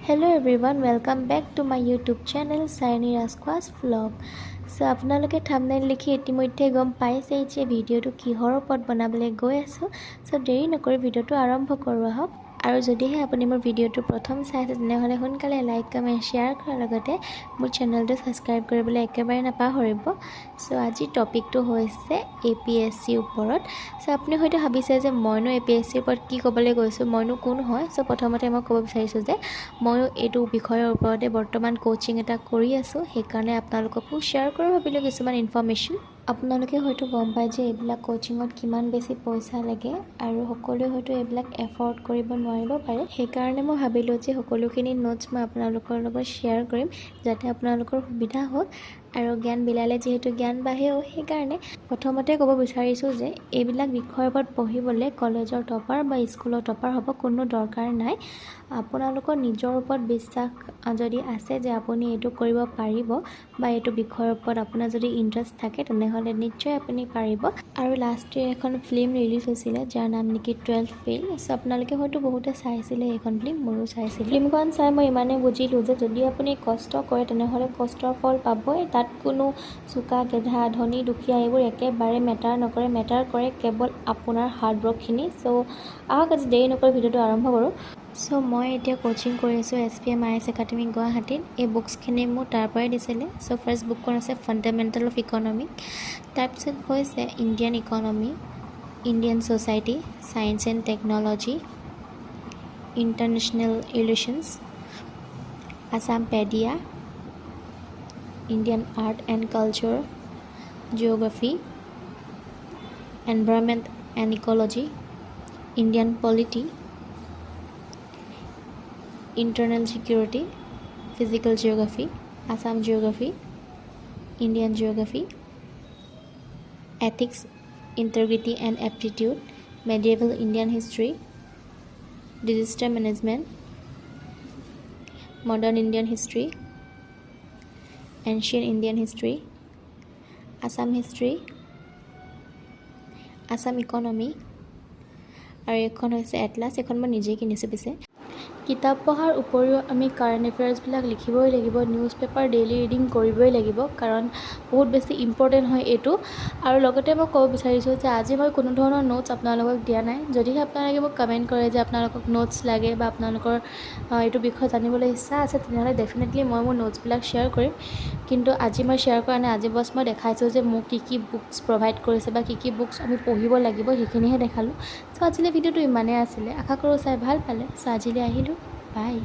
Hello everyone, welcome back to my YouTube channel Saini Raskwas vlog. So আপোনালোকে thumbnail লিখি ইতিমধ্যে গম পাইছে যে ভিডিওটো কিহৰ ওপৰত বনাবলৈ গৈ আছো। So দেৰি নকৰি ভিডিওটো আৰম্ভ কৰো আহক। আৰু যদিহে আপুনি মোৰ ভিডিওটো প্ৰথম চাইছে তেনেহলে সোনকালে লাইক কমেন্ট শেয়াৰ কৰাৰ লগতে মোৰ চেনেলটো সাবস্ক্ৰাইব কৰিবলৈ একেবাৰে নাপাহৰিব। সো আজি টপিকটো হৈছে APSC ওপৰত। সো আপুনি হয়তো ভাবিছে যে মইনো APSC ওপৰত কি ক'বলৈ গৈছো, মইনো কোন হয়। সো প্ৰথমতে মই ক'ব বিচাৰিছো যে মইও এইটো বিষয়ৰ ওপৰতে বৰ্তমান কোচিং এটা কৰি আছো, সেইকাৰণে আপোনালোককো শেয়াৰ কৰিব ভাবিলো কিছুমান ইনফৰমেশন। আপোনালোকে হয়তো গম পায় যে এইবিলাক কোচিঙত কিমান বেছি পইচা লাগে আৰু সকলোৱে হয়তো এইবিলাক এফৰ্ড কৰিব নোৱাৰিব পাৰে। সেইকাৰণে মই ভাবিলো যে সকলোখিনি নোটছ মই আপোনালোকৰ লগত শেয়াৰ কৰিম যাতে আপোনালোকৰ সুবিধা হওক আৰু জ্ঞান বিলালে যেহেতু জ্ঞান বাঢ়েও। সেইকাৰণে প্ৰথমতে ক'ব বিচাৰিছো যে এইবিলাক বিষয়ৰ ওপৰত পঢ়িবলৈ কলেজৰ টপাৰ বা স্কুলৰ টপাৰ হ'ব কোনো দৰকাৰ নাই। আপোনালোকৰ নিজৰ ওপৰত বিশ্বাস যদি আছে যে আপুনি এইটো কৰিব পাৰিব বা এইটো বিষয়ৰ ওপৰত আপোনাৰ যদি ইন্টাৰেষ্ট থাকে তেনেহলে নিশ্চয় আপুনি পাৰিব। আৰু লাষ্ট ইয়াৰ এখন ফিল্ম ৰিলিজ হৈছিলে যাৰ নাম নেকি 12th ফেইল। সো আপোনালোকে হয়তো বহুতে চাইছিলে এইখন ফিল্ম, ময়ো চাইছিলোঁ। ফিল্মখন চাই মই ইমানেই বুজিলো যে যদি আপুনি কষ্ট কৰে তেনেহলে কষ্টৰ ফল পাবই। তাত কোনো চোকা গেধা ধনী দুখীয়া এইবোৰ একেবাৰে মেটাৰ নকৰে, মেটাৰ কৰে কেৱল আপোনাৰ হাৰ্ডৱৰ্কখিনি। সো আহক আজি দেৰি নকৰি ভিডিওটো আৰম্ভ কৰোঁ। সো মই এতিয়া কোচিং কৰি আছোঁ SPM IAS একাডেমি গুৱাহাটীত। এই বুকছখিনি মোৰ তাৰ পৰাই দিছিলে। সো ফাৰ্ষ্ট বুকখন আছে ফাণ্ডামেণ্টেল অফ ইকনমিক, তাৰপিছত হৈছে Indian economy, Indian society, science and technology, international relations, Assam পেডিয়া, Indian art and culture, geography, environment and ecology, Indian polity, internal security, physical geography, Assam geography, Indian geography, ethics, integrity and aptitude, medieval Indian history, disaster management, modern Indian history, ancient Indian history, Assam history, Assam economy। আৰু এখন হৈছে Atlas, এখন মই নিজেই কিনিছোঁ। পিছে কিতাপ পঢ়াৰ উপৰিও আমি কাৰেণ্ট এফেয়াৰ্ছবিলাক লিখিবই লাগিব, নিউজ পেপাৰ ডেইলি ৰিডিং কৰিবই লাগিব, কাৰণ বহুত বেছি ইম্পৰ্টেণ্ট হয় এইটো। আৰু লগতে মই ক'ব বিচাৰিছোঁ যে আজি মই কোনো ধৰণৰ নোটছ আপোনালোকক দিয়া নাই। যদিহে আপোনালোকে মোক কমেণ্ট কৰে যে আপোনালোকক নোটছ লাগে বা আপোনালোকৰ এইটো বিষয়ে জানিবলৈ ইচ্ছা আছে তেনেহ'লে ডেফিনেটলি মই মোৰ নোটছবিলাক শ্বেয়াৰ কৰিম। কিন্তু আজি মই শ্বেয়াৰ কৰা নাই, আজি বছ মই দেখাইছোঁ যে মোক কি বুকছ প্ৰভাইড কৰিছে বা কি বুকছ আমি পঢ়িব লাগিব সেইখিনিহে দেখালোঁ। চ' আজিলৈ ভিডিঅ'টো ইমানেই আছিলে, আশা কৰোঁ চাই ভাল পালে। চ' আজিলৈ আহিলোঁ, বাই।